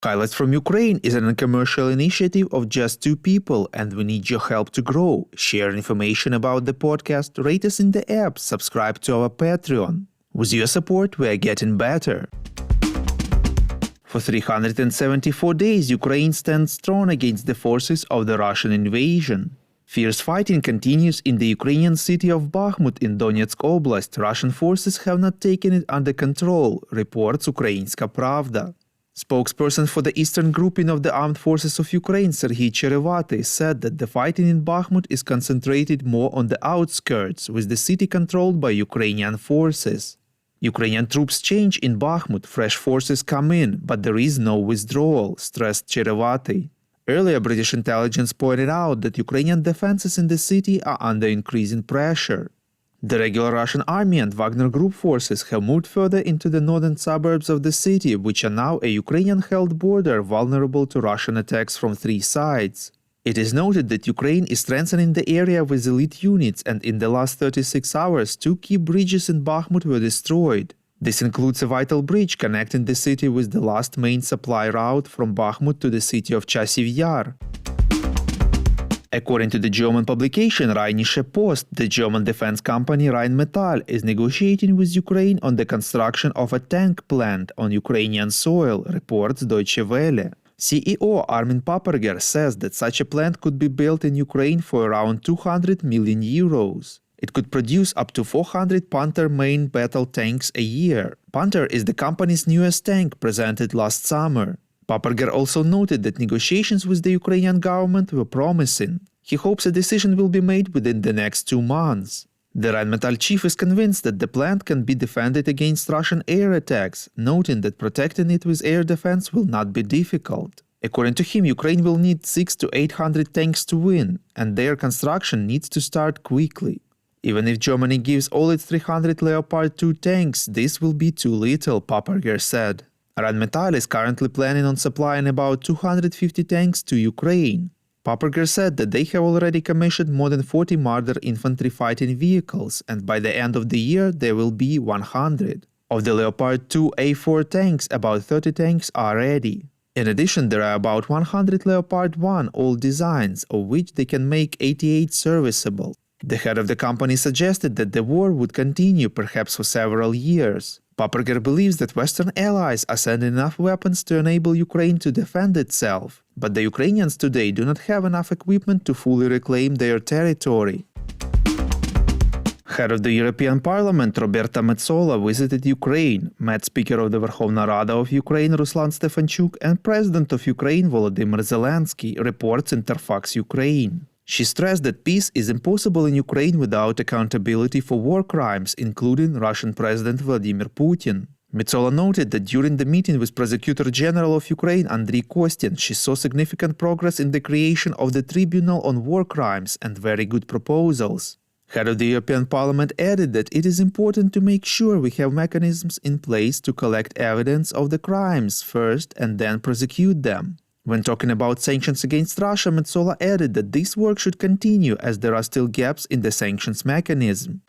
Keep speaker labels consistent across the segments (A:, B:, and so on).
A: Highlights from Ukraine is a commercial initiative of just 2 people, and we need your help to grow. Share information about the podcast, rate us in the app, subscribe to our Patreon. With your support, we are getting better. For 374 days, Ukraine stands strong against the forces of the Russian invasion. Fierce fighting continues in the Ukrainian city of Bakhmut in Donetsk Oblast. Russian forces have not taken it under control, reports Ukrainska Pravda. Spokesperson for the Eastern Grouping of the Armed Forces of Ukraine, Serhiy Cherevati, said that the fighting in Bakhmut is concentrated more on the outskirts, with the city controlled by Ukrainian forces. Ukrainian troops change in Bakhmut, fresh forces come in, but there is no withdrawal, stressed Cherevati. Earlier, British intelligence pointed out that Ukrainian defenses in the city are under increasing pressure. The regular Russian army and Wagner Group forces have moved further into the northern suburbs of the city, which are now a Ukrainian-held border vulnerable to Russian attacks from 3 sides. It is noted that Ukraine is strengthening the area with elite units, and in the last 36 hours, 2 key bridges in Bakhmut were destroyed. This includes a vital bridge connecting the city with the last main supply route from Bakhmut to the city of Chasiv Yar. According to the German publication Rheinische Post, the German defense company Rheinmetall is negotiating with Ukraine on the construction of a tank plant on Ukrainian soil, reports Deutsche Welle. CEO Armin Paperger says that such a plant could be built in Ukraine for around 200 million euros. It could produce up to 400 Panther main battle tanks a year. Panther is the company's newest tank, presented last summer. Paperger also noted that negotiations with the Ukrainian government were promising. He hopes a decision will be made within the next 2 months. The Rheinmetall chief is convinced that the plant can be defended against Russian air attacks, noting that protecting it with air defense will not be difficult. According to him, Ukraine will need 600 to 800 tanks to win, and their construction needs to start quickly. Even if Germany gives all its 300 Leopard 2 tanks, this will be too little, Paperger said. Rheinmetall is currently planning on supplying about 250 tanks to Ukraine. Paperger said that they have already commissioned more than 40 Marder infantry fighting vehicles, and by the end of the year there will be 100. Of the Leopard 2 A4 tanks, about 30 tanks are ready. In addition, there are about 100 Leopard 1 old designs, of which they can make 88 serviceable. The head of the company suggested that the war would continue perhaps for several years. Paperger believes that Western allies are sending enough weapons to enable Ukraine to defend itself, but the Ukrainians today do not have enough equipment to fully reclaim their territory. Head of the European Parliament Roberta Metsola visited Ukraine, met Speaker of the Verkhovna Rada of Ukraine Ruslan Stefanchuk and President of Ukraine Volodymyr Zelensky, reports Interfax Ukraine. She stressed that peace is impossible in Ukraine without accountability for war crimes, including Russian President Vladimir Putin. Metsola noted that during the meeting with Prosecutor General of Ukraine Andriy Kostin, she saw significant progress in the creation of the Tribunal on War Crimes and very good proposals. Head of the European Parliament added that it is important to make sure we have mechanisms in place to collect evidence of the crimes first and then prosecute them. When talking about sanctions against Russia, Metsola added that this work should continue as there are still gaps in the sanctions mechanism.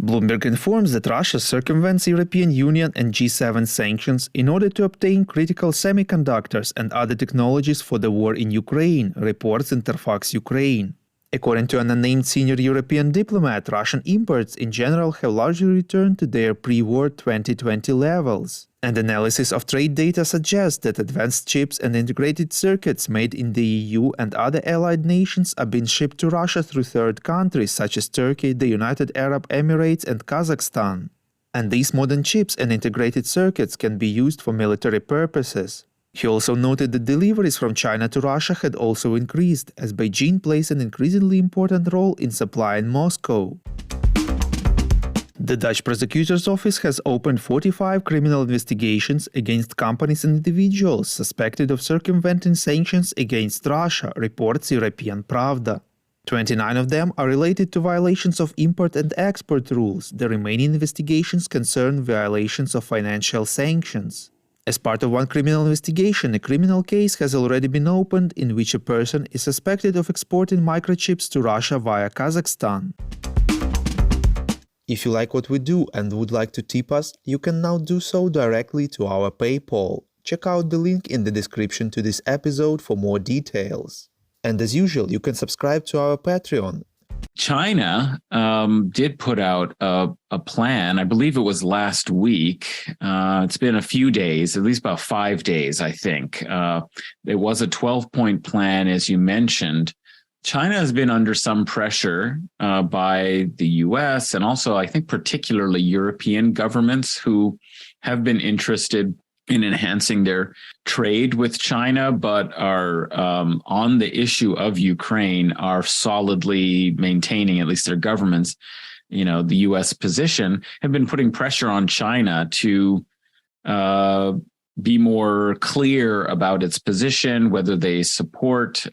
A: Bloomberg informs that Russia circumvents European Union and G7 sanctions in order to obtain critical semiconductors and other technologies for the war in Ukraine, reports Interfax Ukraine. According to an unnamed senior European diplomat, Russian imports in general have largely returned to their pre-war 2020 levels. And analysis of trade data suggests that advanced chips and integrated circuits made in the EU and other allied nations are being shipped to Russia through third countries such as Turkey, the United Arab Emirates and Kazakhstan. And these modern chips and integrated circuits can be used for military purposes. He also noted that deliveries from China to Russia had also increased, as Beijing plays an increasingly important role in supplying Moscow. The Dutch prosecutor's office has opened 45 criminal investigations against companies and individuals suspected of circumventing sanctions against Russia, reports European Pravda. 29 of them are related to violations of import and export rules. The remaining investigations concern violations of financial sanctions. As part of one criminal investigation, a criminal case has already been opened in which a person is suspected of exporting microchips to Russia via Kazakhstan. If you like what we do and would like to tip us, you can now do so directly to our PayPal. check out the link in the description to this episode for more details. And as usual, you can subscribe to our Patreon.
B: China did put out a plan. I believe it was last week. It's been a few days, at least about 5 days, I think. It was a 12-point plan, as you mentioned. China has been under some pressure by the U.S. and also, I think, particularly European governments who have been interested in enhancing their trade with China, but are on the issue of Ukraine are solidly maintaining, at least their governments, the U.S. position, have been putting pressure on China to be more clear about its position, whether they support,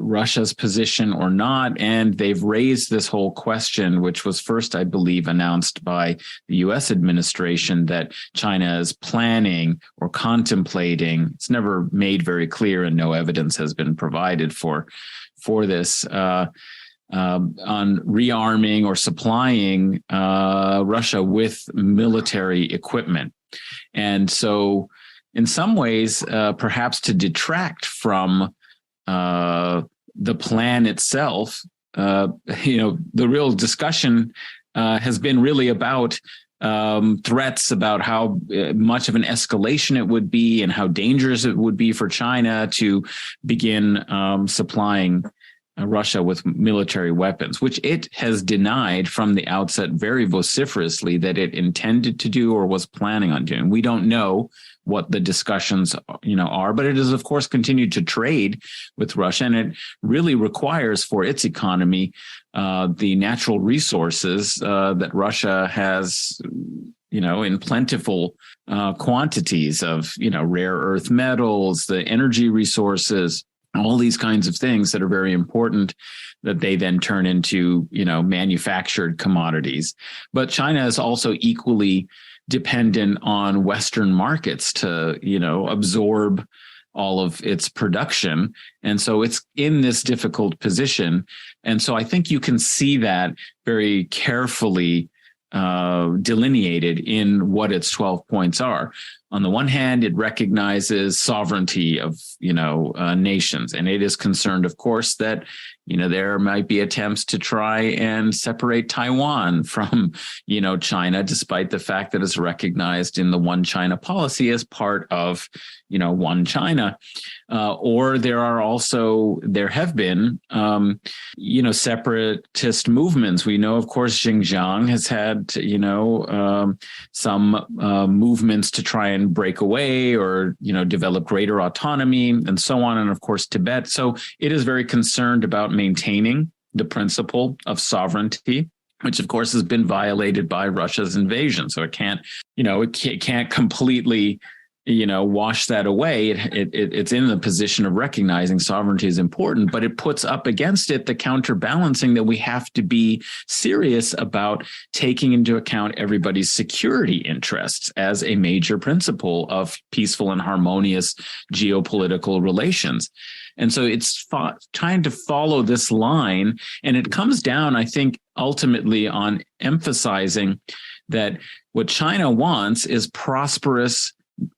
B: Russia's position or not. And they've raised this whole question, which was first, I believe, announced by the U.S. administration, that China is planning or contemplating. It's never made very clear, and no evidence has been provided for this. On rearming or supplying Russia with military equipment. And so in some ways, perhaps to detract from the plan itself, the real discussion has been really about threats about how much of an escalation it would be and how dangerous it would be for China to begin supplying Russia with military weapons, which it has denied from the outset very vociferously that it intended to do or was planning on doing. We don't know what the discussions, are, but it has, of course, continued to trade with Russia, and it really requires for its economy the natural resources that Russia has, in plentiful quantities of, rare earth metals, the energy resources, all these kinds of things that are very important that they then turn into, manufactured commodities. But China is also equally dependent on Western markets to, absorb all of its production. And so it's in this difficult position. And so I think you can see that very carefully delineated in what its 12 points are. On the one hand, it recognizes sovereignty of, nations, and it is concerned, of course, that, there might be attempts to try and separate Taiwan from, China, despite the fact that it's recognized in the One China policy as part of, One China. Or there have been, separatist movements. We know, of course, Xinjiang has had, some movements to try and break away or, develop greater autonomy and so on. And of course, Tibet. So it is very concerned about maintaining the principle of sovereignty, which of course has been violated by Russia's invasion. So it can't completely, wash that away. It's in the position of recognizing sovereignty is important, but it puts up against it the counterbalancing that we have to be serious about taking into account everybody's security interests as a major principle of peaceful and harmonious geopolitical relations. And so it's trying to follow this line, and it comes down, I think, ultimately on emphasizing that what China wants is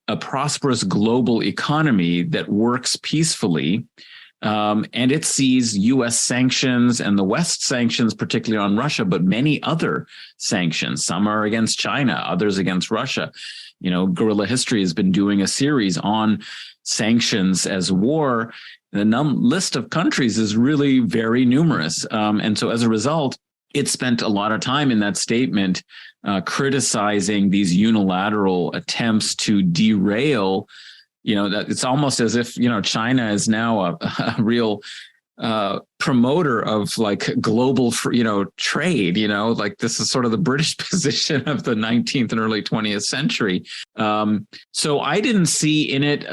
B: a prosperous global economy that works peacefully. And it sees U.S. sanctions and the West sanctions, particularly on Russia, but many other sanctions. Some are against China, others against Russia. Guerrilla History has been doing a series on sanctions as war. The list of countries is really very numerous. And so as a result, it spent a lot of time in that statement criticizing these unilateral attempts to derail, that it's almost as if, China is now a real promoter of like global, trade, like this is sort of the British position of the 19th and early 20th century. So I didn't see in it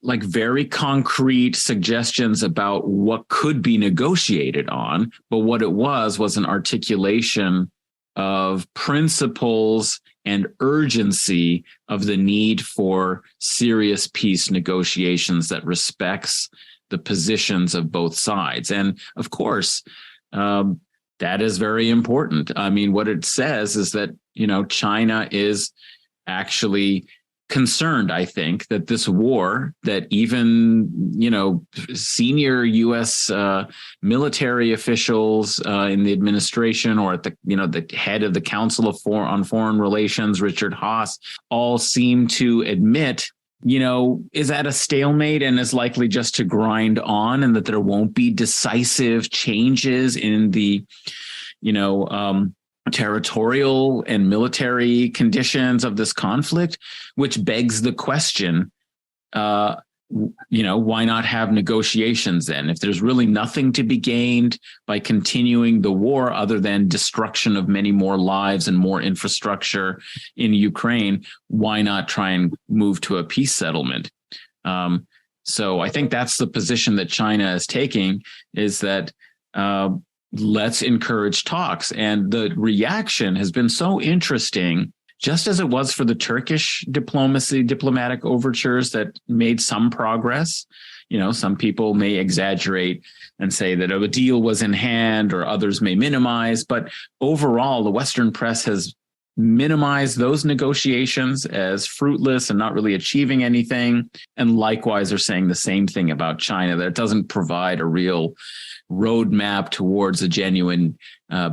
B: like very concrete suggestions about what could be negotiated on, but what it was an articulation of principles and urgency of the need for serious peace negotiations that respects the positions of both sides. And of course, that is very important. I mean, what it says is that, China is actually concerned, I think, that this war that even, senior U.S. Military officials in the administration or at the head of the Council on Foreign Relations, Richard Haass, all seem to admit, is at a stalemate and is likely just to grind on, and that there won't be decisive changes in the, territorial and military conditions of this conflict, which begs the question, why not have negotiations then? If there's really nothing to be gained by continuing the war other than destruction of many more lives and more infrastructure in Ukraine, why not try and move to a peace settlement? So I think that's the position that China is taking, is that let's encourage talks. And the reaction has been so interesting, just as it was for the Turkish diplomatic overtures that made some progress. Some people may exaggerate and say that a deal was in hand, or others may minimize. But overall, the Western press has minimized those negotiations as fruitless and not really achieving anything. And likewise, are saying the same thing about China, that it doesn't provide a real roadmap towards a genuine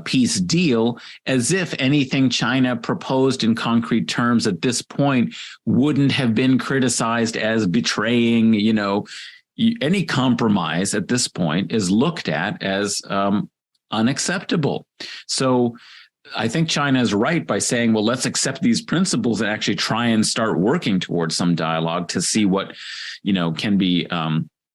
B: peace deal, as if anything China proposed in concrete terms at this point wouldn't have been criticized as betraying, any compromise at this point is looked at as unacceptable. So I think China is right by saying, well, let's accept these principles and actually try and start working towards some dialogue to see what, can be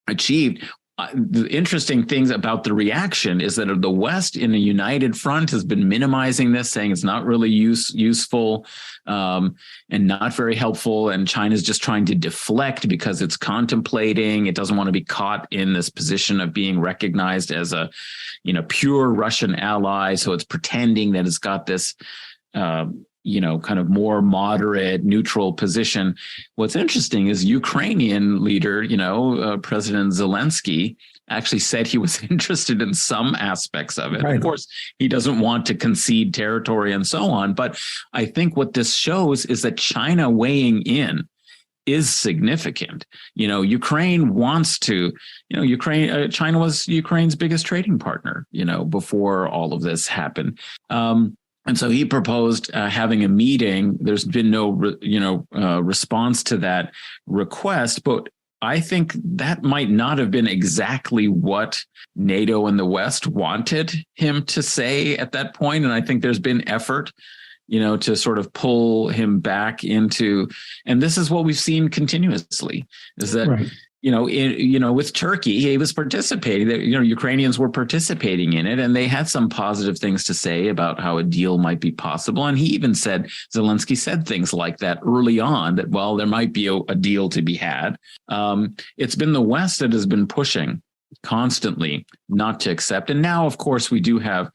B: achieved. The interesting things about the reaction is that the West in a united front has been minimizing this, saying it's not really useful and not very helpful. And China's just trying to deflect because it's contemplating. It doesn't want to be caught in this position of being recognized as a, pure Russian ally. So it's pretending that it's got this, kind of more moderate, neutral position. What's interesting is Ukrainian leader, President Zelensky, actually said he was interested in some aspects of it. Right. Of course, he doesn't want to concede territory and so on. But I think what this shows is that China weighing in is significant. Ukraine wants to, China was Ukraine's biggest trading partner, before all of this happened. And so he proposed having a meeting. There's been no, response to that request, but I think that might not have been exactly what NATO and the West wanted him to say at that point. And I think there's been effort, to sort of pull him back into, and this is what we've seen continuously, is that, right. With Turkey, he was participating. Ukrainians were participating in it, and they had some positive things to say about how a deal might be possible. And he even Zelensky said things like that early on, that, well, there might be a deal to be had. It's been the West that has been pushing constantly not to accept. And now, of course, we do have,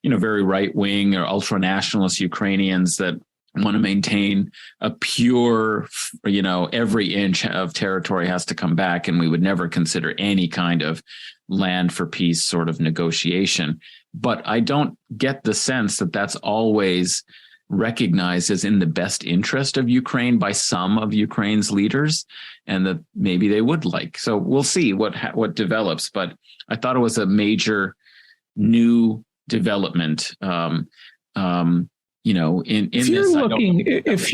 B: very right-wing or ultra-nationalist Ukrainians that want to maintain a pure, every inch of territory has to come back, and we would never consider any kind of land for peace sort of negotiation. But I don't get the sense that that's always recognized as in the best interest of Ukraine by some of Ukraine's leaders, and that maybe they would like. So we'll see what develops. But I thought it was a major new development. If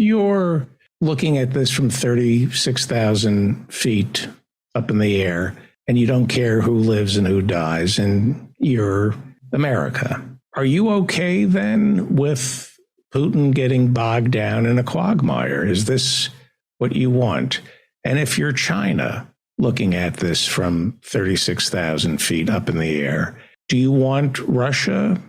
C: you're looking at this from 36,000 feet up in the air, and you don't care who lives and who dies, and you're America, are you okay then with Putin getting bogged down in a quagmire? Is this what you want? And if you're China looking at this from 36,000 feet up in the air, do you want Russia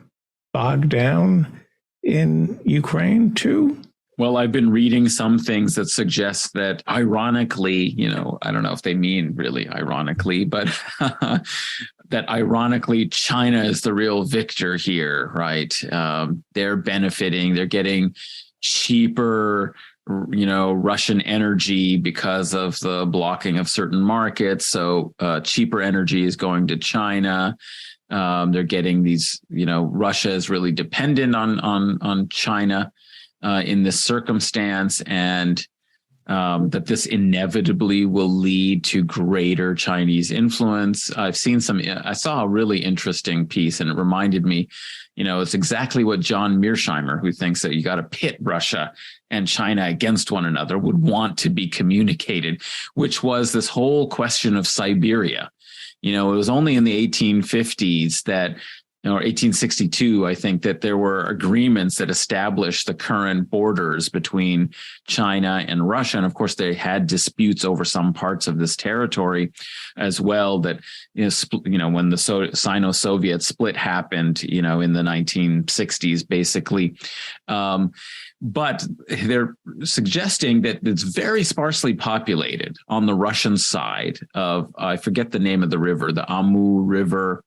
C: bogged down in Ukraine too?
B: Well, I've been reading some things that suggest that ironically, I don't know if they mean really ironically, but that ironically, China is the real victor here, right? They're benefiting, they're getting cheaper, Russian energy because of the blocking of certain markets. So cheaper energy is going to China. They're getting these, Russia is really dependent on China. in this circumstance, and that this inevitably will lead to greater Chinese influence. I saw a really interesting piece, and it reminded me, it's exactly what John Mearsheimer, who thinks that you got to pit Russia and China against one another, would want to be communicated, which was this whole question of Siberia. It was only in the 1850s that, or 1862, I think, that there were agreements that established the current borders between China and Russia. And of course, they had disputes over some parts of this territory as well. That, when the Sino-Soviet split happened, in the 1960s, basically. But they're suggesting that it's very sparsely populated on the Russian side of, I forget the name of the river, the Amur River.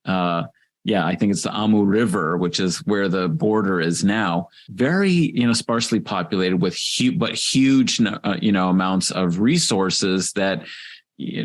B: I think it's the Amur River, which is where the border is now. Very, sparsely populated with huge, amounts of resources that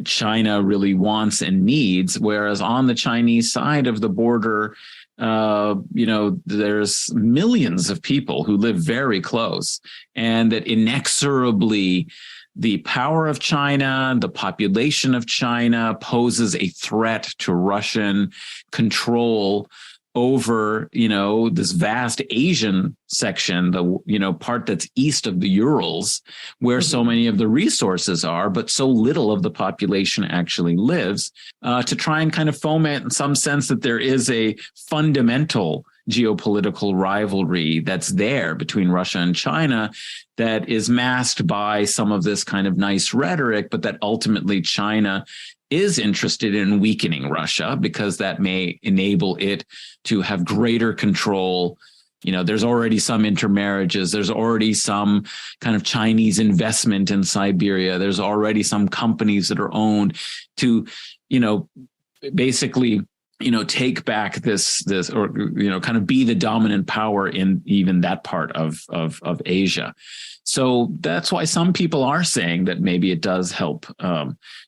B: China really wants and needs. Whereas on the Chinese side of the border, there's millions of people who live very close, and that inexorably the power of China, the population of China poses a threat to Russian control over, this vast Asian section, the, part that's east of the Urals, where so many of the resources are, but so little of the population actually lives, to try and kind of foment in some sense that there is a fundamental geopolitical rivalry that's there between Russia and China that is masked by some of this kind of nice rhetoric, but that ultimately China is interested in weakening Russia because that may enable it to have greater control. There's already some intermarriages. There's already some kind of Chinese investment in Siberia. There's already some companies that are owned to, basically, take back this, or, kind of be the dominant power in even that part of Asia. So that's why some people are saying that maybe it does help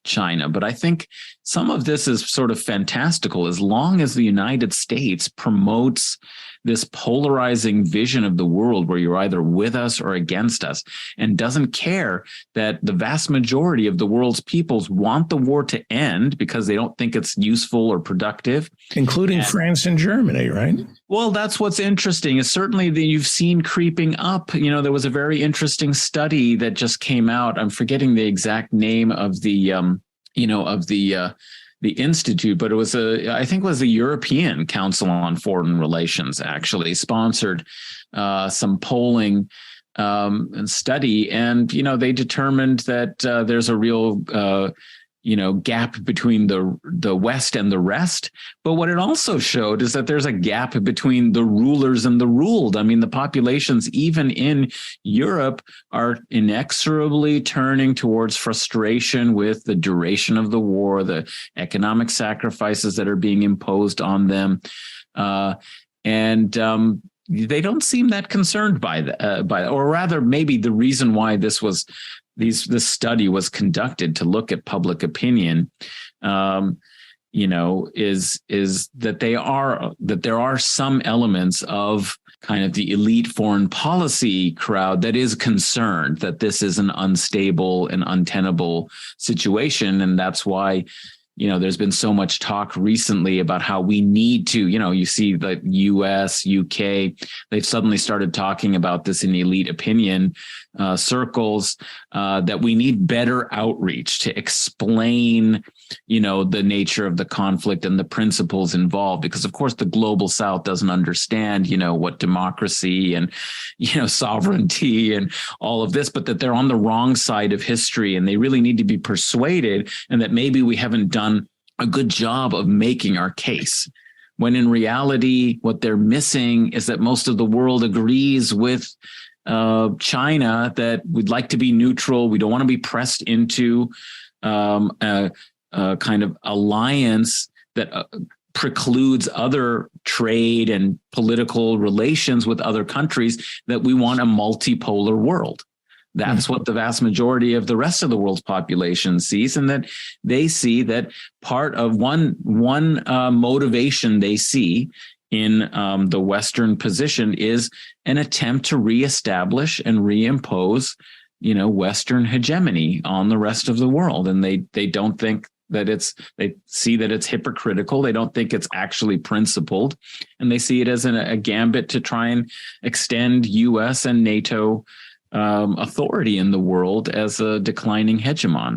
B: China. But I think some of this is sort of fantastical as long as the United States promotes this polarizing vision of the world where you're either with us or against us, and doesn't care that the vast majority of the world's peoples want the war to end because they don't think it's useful or productive.
C: Including France and Germany, right?
B: Well, that's what's interesting is certainly that you've seen creeping up. There was a very interesting study that just came out. I'm forgetting the exact name of the institute, but it was I think it was the European Council on Foreign Relations actually sponsored some polling and study. And, they determined that there's a real, gap between the West and the rest. But what it also showed is that there's a gap between the rulers and the ruled. I mean, the populations, even in Europe, are inexorably turning towards frustration with the duration of the war, the economic sacrifices that are being imposed on them. They don't seem that concerned by that, or rather, maybe the reason why this study was conducted to look at public opinion, is that there are some elements of kind of the elite foreign policy crowd that is concerned that this is an unstable and untenable situation, and that's why. There's been so much talk recently about how we need to, you see the US, UK, they've suddenly started talking about this in elite opinion circles, that we need better outreach to explain, the nature of the conflict and the principles involved. Because, of course, the global South doesn't understand, what democracy and, sovereignty and all of this, but that they're on the wrong side of history and they really need to be persuaded, and that maybe we haven't done a good job of making our case. When in reality, what they're missing is that most of the world agrees with China that we'd like to be neutral. We don't want to be pressed into a kind of alliance that precludes other trade and political relations with other countries, that we want a multipolar world. That's what the vast majority of the rest of the world's population sees, and that they see that part of one motivation they see in the Western position is an attempt to reestablish and reimpose, Western hegemony on the rest of the world. And they don't think that they see that it's hypocritical. They don't think it's actually principled. And they see it as a gambit to try and extend US and NATO authority in the world as a declining hegemon.